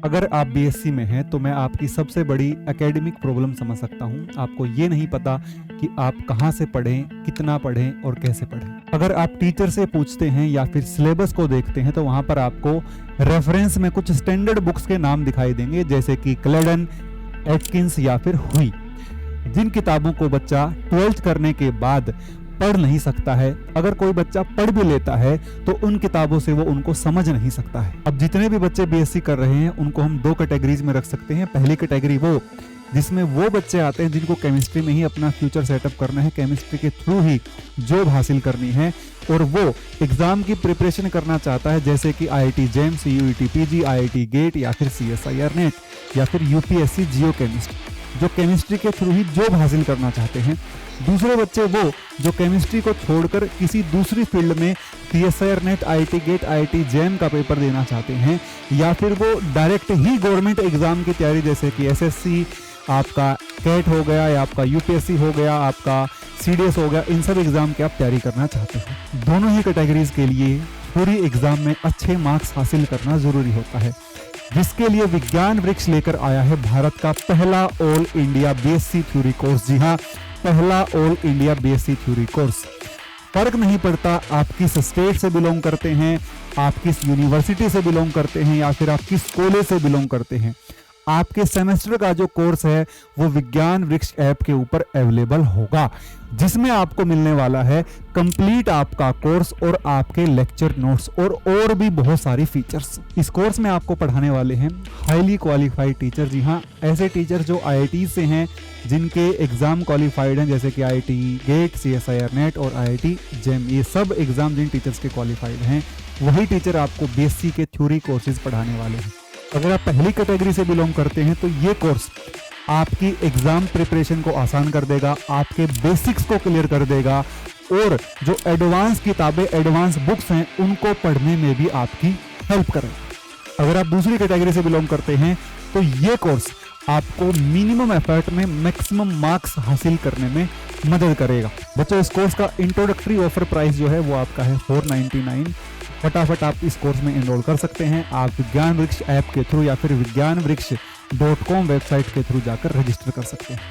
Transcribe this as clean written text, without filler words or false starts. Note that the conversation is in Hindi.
अगर आप बीएससी में हैं तो मैं आपकी सबसे बड़ी एकेडमिक प्रॉब्लम समझ सकता हूं। आपको ये नहीं पता कि आप कहां से पढ़ें, कितना पढ़ें और कैसे पढ़ें। अगर आप टीचर से पूछते हैं या फिर सिलेबस को देखते हैं तो वहां पर आपको रेफरेंस में कुछ स्टैंडर्ड बुक्स के नाम दिखाई देंगे, जैसे कि क्लेडन, एटकिंस या फिर हुई, जिन किताबों को बच्चा 12th करने के बाद पढ़ नहीं सकता है। अगर कोई बच्चा पढ़ भी लेता है तो उन किताबों से वो उनको समझ नहीं सकता है। अब जितने भी बच्चे बीएससी कर रहे हैं उनको हम दो कैटेगरीज में रख सकते हैं। पहली कैटेगरी वो जिसमें वो बच्चे आते हैं जिनको केमिस्ट्री में ही अपना फ्यूचर सेटअप करना है, केमिस्ट्री के थ्रू ही जॉब हासिल करनी है, और वो एग्जाम की प्रिपरेशन करना चाहता है, जैसे कि IIT JAM, CUET PG, IIT GATE या फिर सीएसआईआर नेट या फिर यूपीएससी जियो केमिस्ट, जो केमिस्ट्री के थ्रू ही जॉब हासिल करना चाहते हैं। दूसरे बच्चे वो जो केमिस्ट्री को छोड़कर किसी दूसरी फील्ड में CSIR NET, IIT GATE, IIT JAM का पेपर देना चाहते हैं, या फिर वो डायरेक्ट ही गवर्नमेंट एग्जाम की तैयारी, जैसे कि एसएससी, आपका कैट हो गया या आपका यूपीएससी हो गया, आपका सीडीएस हो गया, इन सब एग्जाम की आप तैयारी करना चाहते हैं। दोनों ही कैटेगरीज के लिए पूरी एग्जाम में अच्छे मार्क्स हासिल करना जरूरी होता है, जिसके लिए विज्ञान वृक्ष लेकर आया है भारत का पहला all India BSc theory course. जी हाँ, पहला all India BSc theory course. फर्क नहीं पड़ता आप किस स्टेट से बिलोंग करते हैं, आप किस यूनिवर्सिटी से बिलोंग करते हैं या फिर आप किस कॉलेज से बिलोंग करते हैं, आपके सेमेस्टर का जो कोर्स है वो विज्ञान वृक्ष ऐप के ऊपर अवेलेबल होगा, जिसमें आपको मिलने वाला है कंप्लीट आपका कोर्स और आपके लेक्चर नोट्स और भी बहुत सारी फीचर्स। इस कोर्स में आपको पढ़ाने वाले हैं हाईली क्वालिफाइड टीचर। जी हाँ, ऐसे टीचर जो आईआईटी से हैं, जिनके एग्जाम क्वालिफाइड हैं, जैसे कि आईआईटी गेट, सीएसआईआर नेट और आईआईटी जेम, ये सब एग्जाम जिन टीचर्स के क्वालिफाइड हैं, वही टीचर आपको बीएससी के थ्योरी कोर्सेज पढ़ाने वाले हैं। अगर आप पहली कैटेगरी से बिलोंग करते हैं तो ये कोर्स आपकी एग्जाम प्रिपरेशन को आसान कर देगा, आपके बेसिक्स को क्लियर कर देगा, और जो एडवांस किताबें, एडवांस बुक्स हैं, उनको पढ़ने में भी आपकी हेल्प करेगा। अगर आप दूसरी कैटेगरी से बिलोंग करते हैं तो ये कोर्स आपको मिनिमम एफर्ट में मैक्सिमम मार्क्स हासिल करने में मदद करेगा। बच्चों, इस कोर्स का इंट्रोडक्टरी ऑफर प्राइस जो है वो आपका है 499। फटाफट आप इस कोर्स में एनरोल कर सकते हैं। आप विज्ञान वृक्ष ऐप के थ्रू या फिर विज्ञान वृक्ष .com वेबसाइट के थ्रू जाकर रजिस्टर कर सकते हैं।